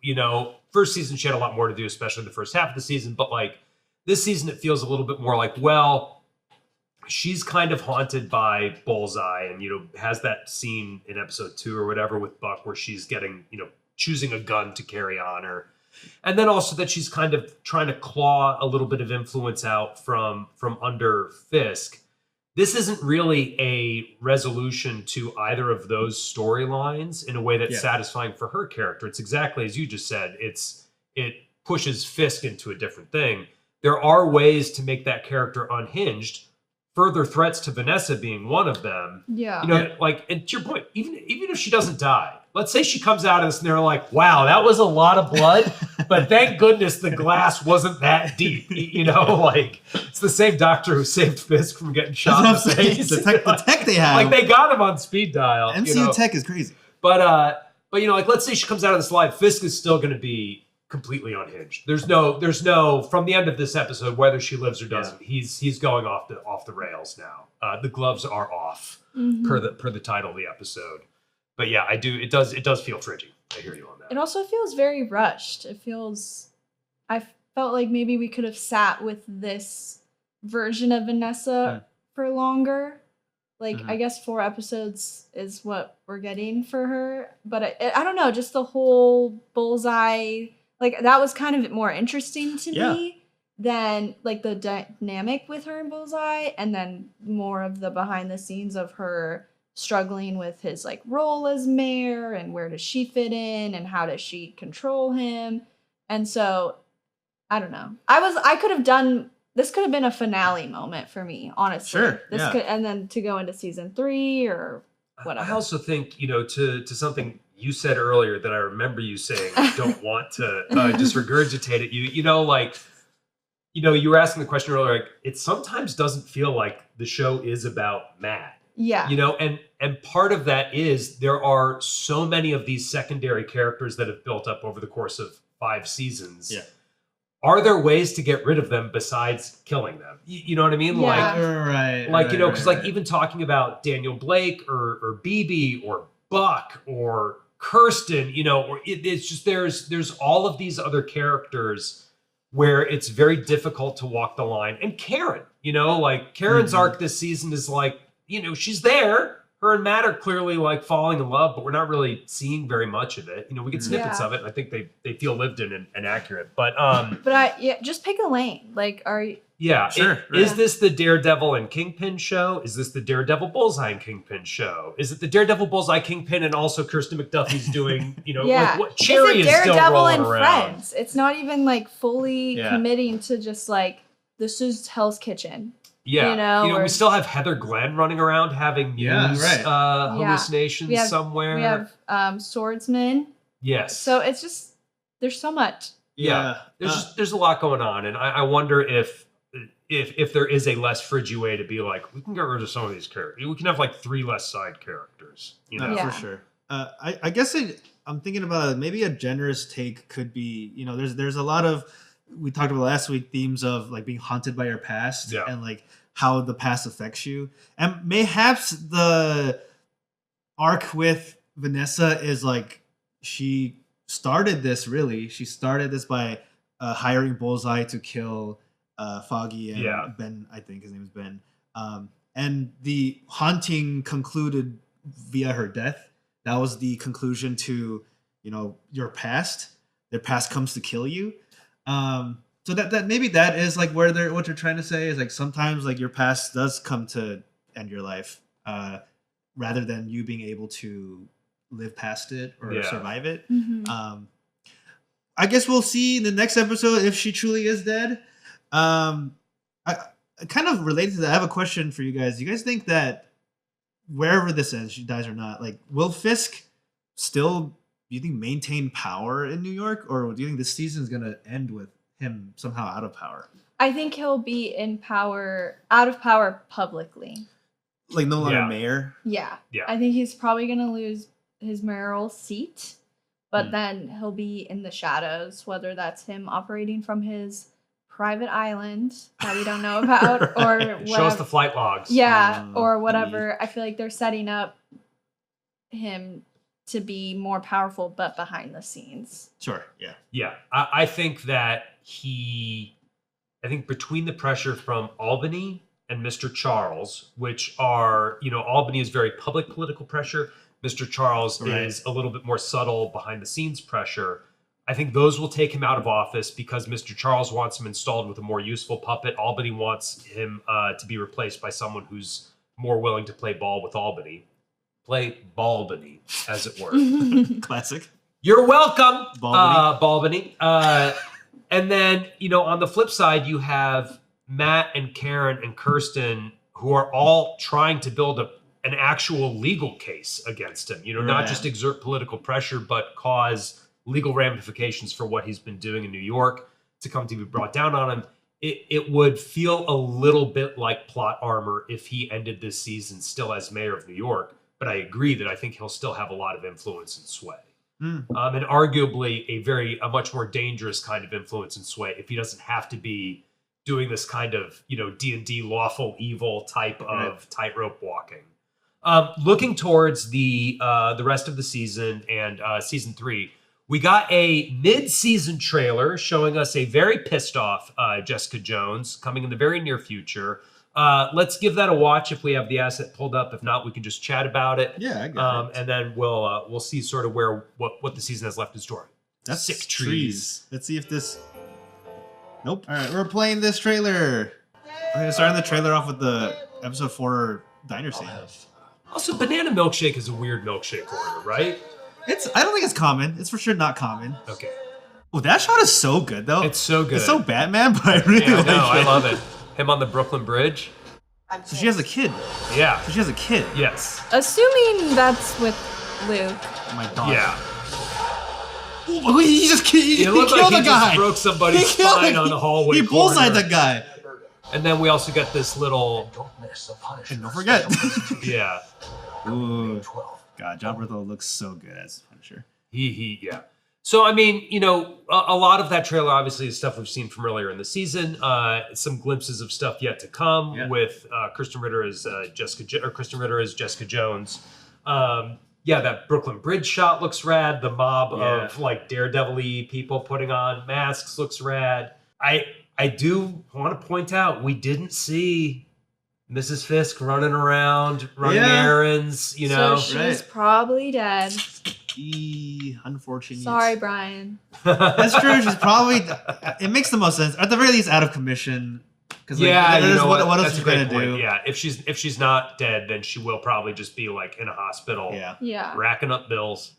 First season she had a lot more to do, especially the first half of the season. But this season, it feels a little bit more she's kind of haunted by Bullseye and, has that scene in episode 2 or whatever with Buck where she's getting, choosing a gun to carry on her. And then also that she's kind of trying to claw a little bit of influence out from under Fisk. this isn't really a resolution to either of those storylines in a way that's satisfying for her character. It's exactly as you just said. It pushes Fisk into a different thing. There are ways to make that character unhinged. Further threats to Vanessa being one of them.
Yeah.
You know, like, and to your point, even if she doesn't die, let's say she comes out of this and they're like, wow, that was a lot of blood, but thank goodness the glass wasn't that deep. You know, like, it's the same doctor who saved Fisk from getting shot in the face.
The tech they have.
Like, they got him on speed dial.
MCU tech is crazy.
But, you know, like, let's say she comes out of this live, Fisk is still going to be completely unhinged. There's no from the end of this episode, whether she lives or doesn't, he's going off the rails now. The gloves are off per the title of the episode. But yeah, it does feel frigid. I hear you on that.
It also feels very rushed. I felt like maybe we could have sat with this version of Vanessa for longer. Like, I guess 4 episodes is what we're getting for her. But I don't know, just the whole Bullseye, like, that was kind of more interesting to me than, like, the dynamic with her and Bullseye, and then more of the behind the scenes of her struggling with his, like, role as mayor, and where does she fit in, and how does she control him. And so, I don't know. This could have been a finale moment for me, honestly.
Sure,
and then to go into season 3 or whatever.
I also think, you know, to something you said earlier that I remember you saying, I don't want to just regurgitate it. You know, like, you know, you were asking the question earlier, like, it sometimes doesn't feel like the show is about Matt.
Yeah.
You know, and part of that is there are so many of these secondary characters that have built up over the course of 5 seasons. Yeah. Are there ways to get rid of them besides killing them? You know what I mean?
Yeah.
Like, you know, because like even talking about Daniel Blake or BB or Buck or Kirsten, you know, or it's just there's all of these other characters where it's very difficult to walk the line. And Karen, you know, like Karen's arc this season is like, you know, she's there. Her and Matt are clearly like falling in love, but we're not really seeing very much of it. You know, we get snippets of it, and I think they feel lived in and accurate. But
just pick a lane. Like, are you?
Yeah, sure. Is this the Daredevil and Kingpin show? Is this the Daredevil Bullseye and Kingpin show? Is it the Daredevil Bullseye Kingpin and also Kirsten McDuffie's doing? You know, like what Cherry is still rolling around?
Friends? It's not even like fully committing to just like this is Hell's Kitchen.
Yeah, you know, we still have Heather Glenn running around having news hallucinations somewhere.
We have swordsman.
Yes.
So it's just there's so much.
Yeah, there's a lot going on, and I wonder if there is a less frigid way to be like, we can get rid of some of these characters. We can have like 3 less side characters. You know,
for sure. I guess I'm thinking about maybe a generous take could be, you know, there's a lot of, we talked about last week, themes of like being haunted by your past and like how the past affects you. And mayhaps the arc with Vanessa is like, she started this by hiring Bullseye to kill Foggy and Ben, I think his name is Ben. And the haunting concluded via her death. That was the conclusion to, you know, your past. Their past comes to kill you. So that maybe that is like what they're trying to say is like sometimes like your past does come to end your life, rather than you being able to live past it or survive it. I guess we'll see in the next episode if she truly is dead. I kind of related to that. I have a question for you guys. Do you guys think that wherever this ends, she dies or not, like will Fisk still, do you think, maintain power in New York, or do you think this season is going to end with him somehow out of power?
I think he'll be out of power publicly.
Like no longer mayor?
Yeah. I think he's probably going to lose his mayoral seat, but then he'll be in the shadows, whether that's him operating from his private island that we don't know about or whatever.
Show us the flight logs.
Yeah, or whatever. I feel like they're setting up him to be more powerful, but behind the scenes.
Sure. Yeah.
Yeah. I think that I think between the pressure from Albany and Mr. Charles, which are, you know, Albany is very public political pressure. Mr. Charles is a little bit more subtle behind the scenes pressure. I think those will take him out of office because Mr. Charles wants him installed with a more useful puppet. Albany wants him to be replaced by someone who's more willing to play ball with Albany. Play Balbany, as it were.
Classic.
You're welcome,
Balbany.
And then, on the flip side, you have Matt and Karen and Kirsten who are all trying to build an actual legal case against him. Not just exert political pressure, but cause legal ramifications for what he's been doing in New York to come to be brought down on him. It would feel a little bit like plot armor if he ended this season still as mayor of New York. But I agree that I think he'll still have a lot of influence and sway. And arguably a much more dangerous kind of influence and sway if he doesn't have to be doing this kind of, D&D lawful evil type of tightrope walking. Looking towards the rest of the season and season 3, we got a mid-season trailer showing us a very pissed off Jessica Jones coming in the very near future. Let's give that a watch if we have the asset pulled up. If not, we can just chat about it.
Yeah, I got it.
And then we'll see sort of what the season has left in store.
That's
sick trees.
Let's see if this. Nope. All right, we're playing this trailer. We're gonna start the trailer off with the episode 4 diner scene.
Also, banana milkshake is a weird milkshake order, right?
I don't think it's common. It's for sure not common.
Okay.
Oh, that shot is so good though.
It's so good.
It's so Batman, but I really like it.
I love it. Him on the Brooklyn Bridge.
So she has a kid.
Yeah.
So she has a kid.
Yes.
Assuming that's with Luke.
My daughter.
Yeah.
Ooh, he just killed the guy.
Just broke somebody's spine on the hallway.
He bullseyed that guy.
And then we also got this little.
And don't forget.
Yeah.
Ooh. God, John Berthold looks so good as Punisher.
Yeah. So, I mean, a lot of that trailer obviously is stuff we've seen from earlier in the season. Some glimpses of stuff yet to come with Kristen Ritter as Jessica Jones. That Brooklyn Bridge shot looks rad. The mob of like Daredevil-y people putting on masks looks rad. I do want to point out we didn't see Mrs. Fisk running around, running errands.
So she's probably dead.
Unfortunate.
Sorry, Brian.
That's true. She's probably. It makes the most sense. At the very least, out of commission. Because what else is she gonna do?
Yeah, if she's not dead, then she will probably just be like in a hospital.
Yeah.
Racking up bills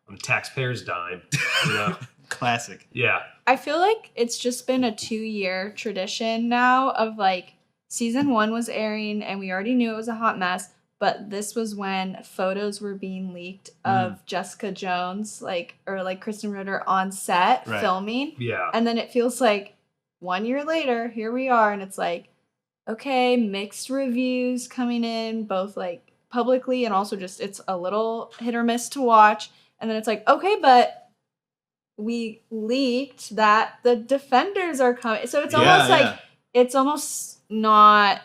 on the taxpayer's dime.
Classic.
Yeah.
I feel like it's just been a 2-year tradition now of like season 1 was airing and we already knew it was a hot mess. But this was when photos were being leaked of Jessica Jones, or Kristen Ritter on set filming.
Yeah.
And then it feels like 1 year later, here we are, and it's like, okay, mixed reviews coming in, both like publicly and also just it's a little hit or miss to watch. And then it's like, okay, but we leaked that the Defenders are coming. So it's almost like it's almost not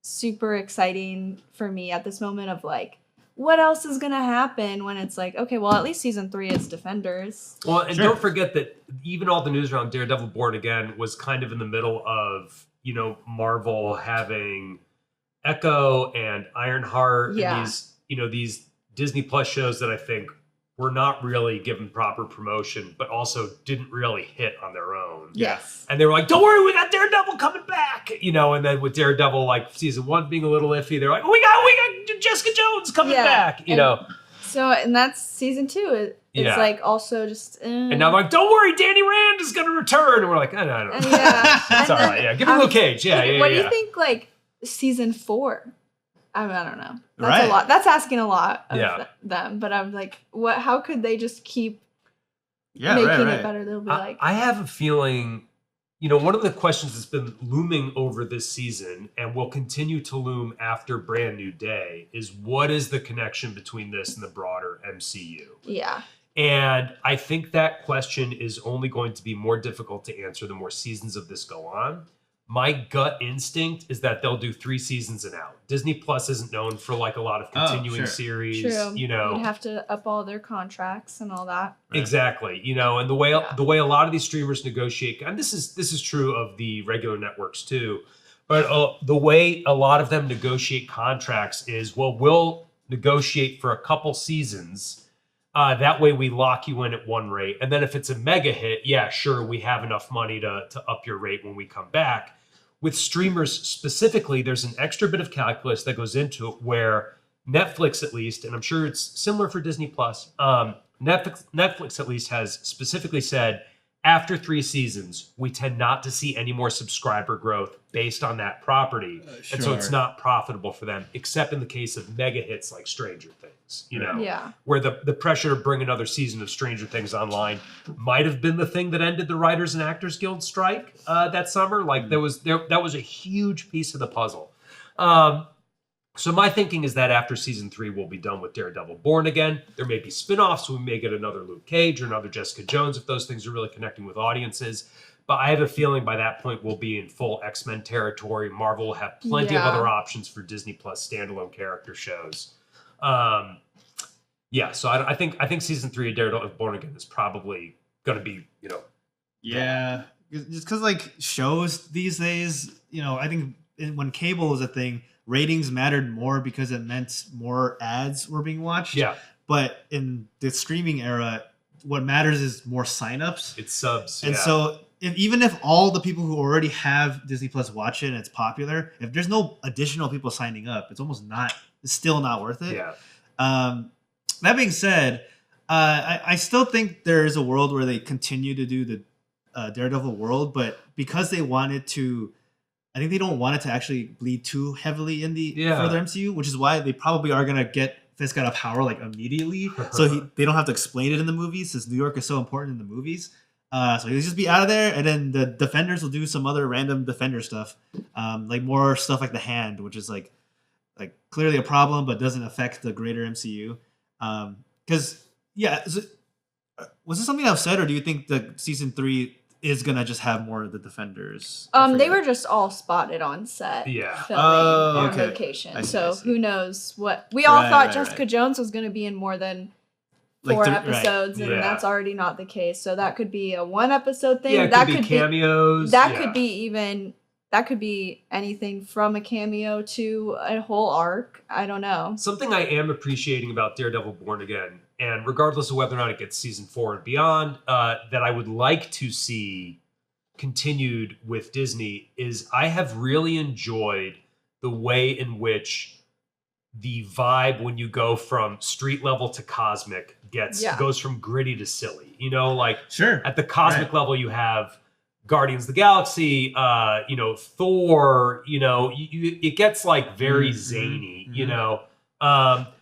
super exciting for me at this moment of like, what else is gonna happen when it's like, okay, well, at least season 3 is Defenders.
Well, and don't forget that even all the news around Daredevil Born Again was kind of in the middle of, Marvel having Echo and Ironheart and these Disney Plus shows that I think were not really given proper promotion, but also didn't really hit on their own.
Yes.
And they were like, don't worry, we got Daredevil coming back. And then with Daredevil, like season 1 being a little iffy, they're like, we got Jessica Jones coming back,
So, and that's season 2. It's like also just.
And now they're like, don't worry, Danny Rand is going to return. And we're like, I don't know. It's all right. Yeah. Give him Luke Cage. Yeah.
What do you think, like, season 4? I don't know. That's a lot. That's asking a lot of them. But I'm like, what? How could they just keep making it better? They'll be like.
I have a feeling, one of the questions that's been looming over this season and will continue to loom after Brand New Day is what is the connection between this and the broader MCU?
Yeah.
And I think that question is only going to be more difficult to answer the more seasons of this go on. My gut instinct is that they'll do 3 seasons and out. Disney Plus isn't known for like a lot of continuing series.
True. You'd have to up all their contracts and all that.
Right. Exactly. And the way a lot of these streamers negotiate, and this is true of the regular networks too, but the way a lot of them negotiate contracts is, well, we'll negotiate for a couple seasons. That way we lock you in at one rate. And then if it's a mega hit, yeah, sure, we have enough money to up your rate when we come back. With streamers specifically, there's an extra bit of calculus that goes into it where Netflix, at least, and I'm sure it's similar for Disney Plus, Netflix at least has specifically said, after 3 seasons, we tend not to see any more subscriber growth based on that property.
Sure.
And so it's not profitable for them, except in the case of mega hits like Stranger Things, where the pressure to bring another season of Stranger Things online might have been the thing that ended the Writers and Actors Guild strike that summer. Like that was a huge piece of the puzzle. So my thinking is that after season 3, we'll be done with Daredevil Born Again. There may be spinoffs. We may get another Luke Cage or another Jessica Jones if those things are really connecting with audiences. But I have a feeling by that point we'll be in full X-Men territory. Marvel will have plenty of other options for Disney Plus standalone character shows. So I think season 3 of Daredevil Born Again is probably going to be,
Yeah, just because like shows these days, I think when cable was a thing, ratings mattered more because it meant more ads were being watched.
Yeah.
But in the streaming era, what matters is more signups.
It's subs.
And so even if all the people who already have Disney Plus watch it and it's popular, if there's no additional people signing up, it's still not worth it.
Yeah.
That being said, I still think there is a world where they continue to do the Daredevil world, but because they wanted to, I think they don't want it to actually bleed too heavily in the further MCU, which is why they probably are going to get Fisk out of power like immediately. So they don't have to explain it in the movies since New York is so important in the movies. So he'll just be out of there, and then the Defenders will do some other random Defender stuff, like more stuff like the Hand, which is like clearly a problem but doesn't affect the greater MCU. Was this something I've said, or do you think the season 3 is gonna just have more of the Defenders?
They were just all spotted on set.
Yeah.
Filming on location. So who knows what we all thought Jessica Jones was gonna be in more than 4 episodes, and that's already not the case. So that could be a 1 episode thing.
Yeah,
that
could be cameos.
That could be anything from a cameo to a whole arc. I don't know.
Something I am appreciating about Daredevil Born Again, and regardless of whether or not it gets season 4 and beyond, that I would like to see continued with Disney is I have really enjoyed the way in which the vibe when you go from street level to cosmic goes from gritty to silly. At the cosmic level you have Guardians of the Galaxy, Thor, it gets like very zany,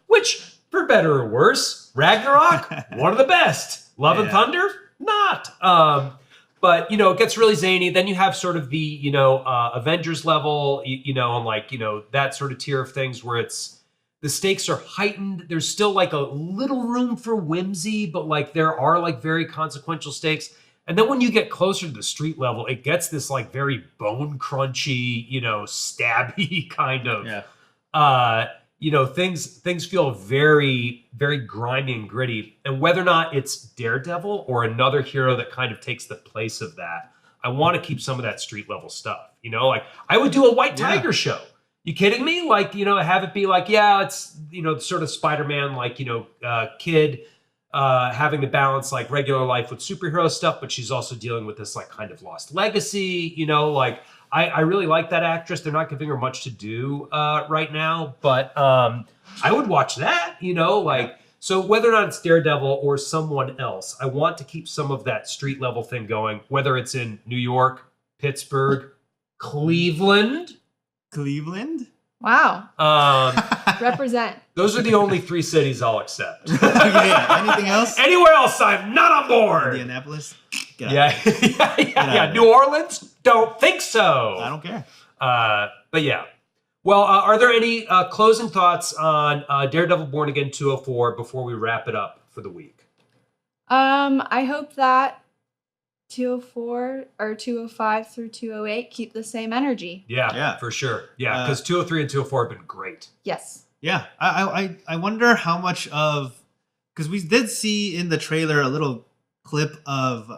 which for better or worse, Ragnarok, one of the best. Love and Thunder, not. But, it gets really zany. Then you have sort of the, Avengers level, and that sort of tier of things where the stakes are heightened. There's still like a little room for whimsy, but there are very consequential stakes. And then when you get closer to the street level, it gets this very bone crunchy, stabby kind of, things feel very, very grimy and gritty. And whether or not it's Daredevil or another hero that kind of takes the place of that, I want to keep some of that street level stuff. I would do a White Tiger show. You kidding me? Have it be it's, sort of Spider-Man, kid having to balance regular life with superhero stuff, but she's also dealing with this kind of lost legacy. I really like that actress. They're not giving her much to do right now, but I would watch that, So whether or not it's Daredevil or someone else, I want to keep some of that street level thing going, whether it's in New York, Pittsburgh, Cleveland.
Wow. Represent.
Those are the only 3 cities I'll accept.
Anything else?
Anywhere else, I'm not on board.
Indianapolis?
Yeah. New Orleans? Don't think so.
I don't care.
But yeah. Well, are there any closing thoughts on Daredevil Born Again 204 before we wrap it up for the week?
I hope that 204 or 205 through 208 keep the same energy.
Yeah, for sure. Yeah, because 203 and 204 have been great.
Yes.
Yeah, I wonder how much of, because we did see in the trailer a little clip of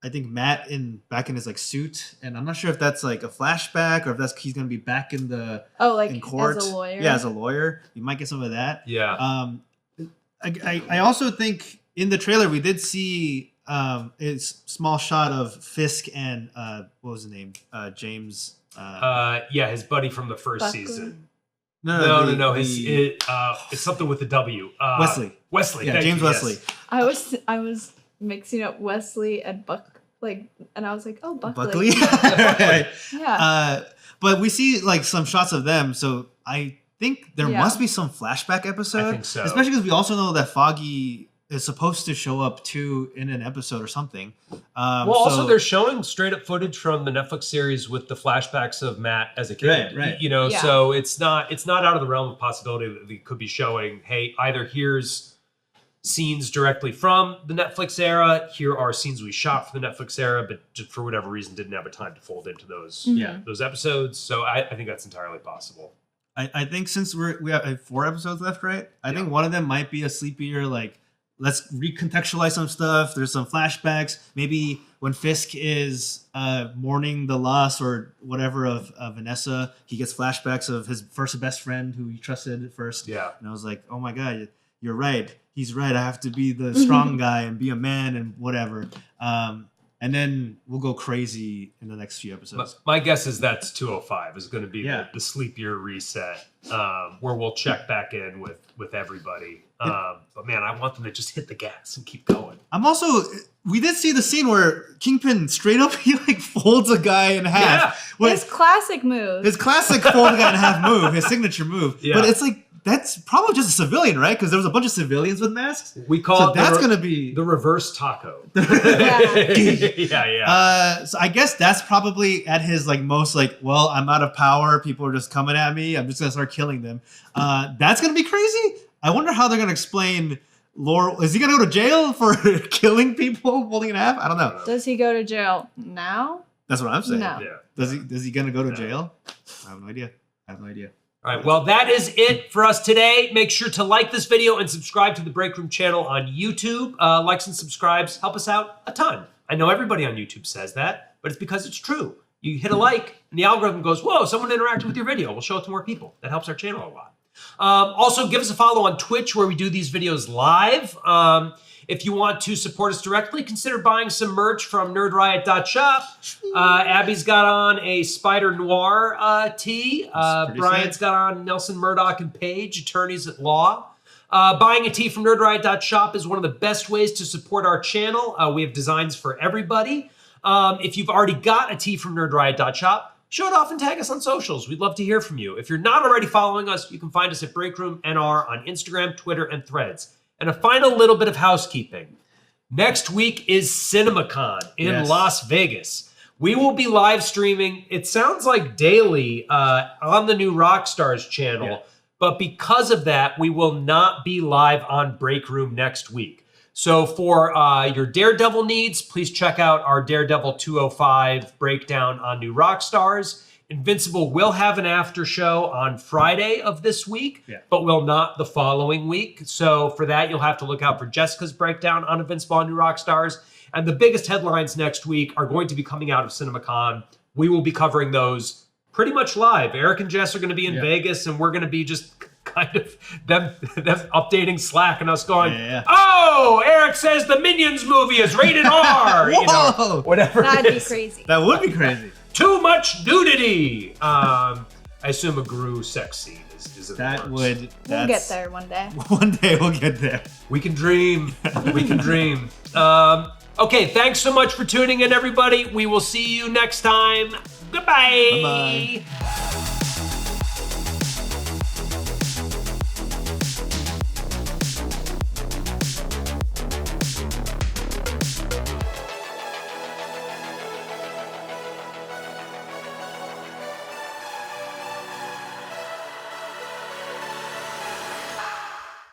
I think Matt back in his suit, and I'm not sure if that's a flashback or if he's gonna be back in the in court
as a lawyer.
Yeah, as a lawyer, you might get some of that.
Yeah.
I also think in the trailer we did see a small shot of Fisk and what was the name? James.
His buddy from the first
Buckley?
season.
No.
It's something with the W. Wesley.
Yeah, James Wesley.
Yes. I was mixing up Wesley and and I was like, oh,
Buckley.
Yeah.
But we see like some shots of them, so I think there must be some flashback episode.
I think so.
Especially because we also know that Foggy is supposed to show up too in an episode or something.
Also they're showing straight up footage from the Netflix series with the flashbacks of Matt as a kid.
Right.
You know, so it's not out of the realm of possibility that they could be showing, hey, either here's scenes directly from the Netflix era, here are scenes we shot for the Netflix era, but just for whatever reason didn't have a time to fold into those those episodes. So I think that's entirely possible.
I think since we have 4 episodes left, right? I think one of them might be a sleepier, like, let's recontextualize some stuff. There's some flashbacks. Maybe when Fisk is mourning the loss or whatever of Vanessa, he gets flashbacks of his first best friend who he trusted at first.
Yeah.
And I was like, oh my God, you're right. He's right. I have to be the strong guy and be a man and whatever. And then we'll go crazy in the next few episodes.
My guess is that's 205 is going to be the sleepier reset where we'll check back in with everybody. But man, I want them to just hit the gas and keep going.
We did see the scene where Kingpin straight up, he like folds a guy in half.
Yeah. His classic move.
His classic fold a guy in half move, his signature move.
Yeah.
But it's like, that's probably just a civilian, right? Because there was a bunch of civilians with masks.
We call
that's going to be
the reverse taco.
Yeah.
So I guess that's probably at his like most like, well, I'm out of power. People are just coming at me. I'm just going to start killing them. That's going to be crazy. I wonder how they're going to explain Laurel. Is he going to go to jail for killing people, folding in half? I don't know.
Does he go to jail now?
That's what I'm saying.
No.
Yeah.
Is he going to go to jail? I have no idea.
All right, well, that is it for us today. Make sure to like this video and subscribe to the Breakroom channel on YouTube. Likes and subscribes help us out a ton. I know everybody on YouTube says that, but it's because it's true. You hit a like, and the algorithm goes, whoa, someone interacted with your video. We'll show it to more people. That helps our channel a lot. Also, give us a follow on Twitch where we do these videos live. If you want to support us directly, consider buying some merch from nerdriot.shop. Abby's got on a Spider Noir tee. Brian's got on Nelson Murdoch and Page, attorneys at law. Buying a tee from nerdriot.shop is one of the best ways to support our channel. We have designs for everybody. If you've already got a tee from nerdriot.shop, show it off and tag us on socials. We'd love to hear from you. If you're not already following us, you can find us at Breakroom NR on Instagram, Twitter, and Threads. And a final little bit of housekeeping. Next week is CinemaCon in Las Vegas. We will be live streaming, it sounds like daily, on the new Rockstars channel. But because of that, we will not be live on Breakroom next week. So for your Daredevil needs, please check out our Daredevil 205 breakdown on new Rockstars. Invincible will have an after show on Friday of this week, but will not the following week. So for that, you'll have to look out for Jessica's breakdown on Invincible on New Rockstars. And the biggest headlines next week are going to be coming out of CinemaCon. We will be covering those pretty much live. Eric and Jess are going to be in Vegas, and we're going to be just kind of them updating Slack and us going, oh, Eric says the Minions movie is rated R.
Whoa.
You know, whatever.
That'd be crazy.
That would be crazy.
Too much nudity. I assume a Gru sex scene is in the works.
We'll get there one day.
One day we'll get there.
We can dream. We can dream. Okay, thanks so much for tuning in, everybody. We will see you next time. Goodbye.
Bye-bye.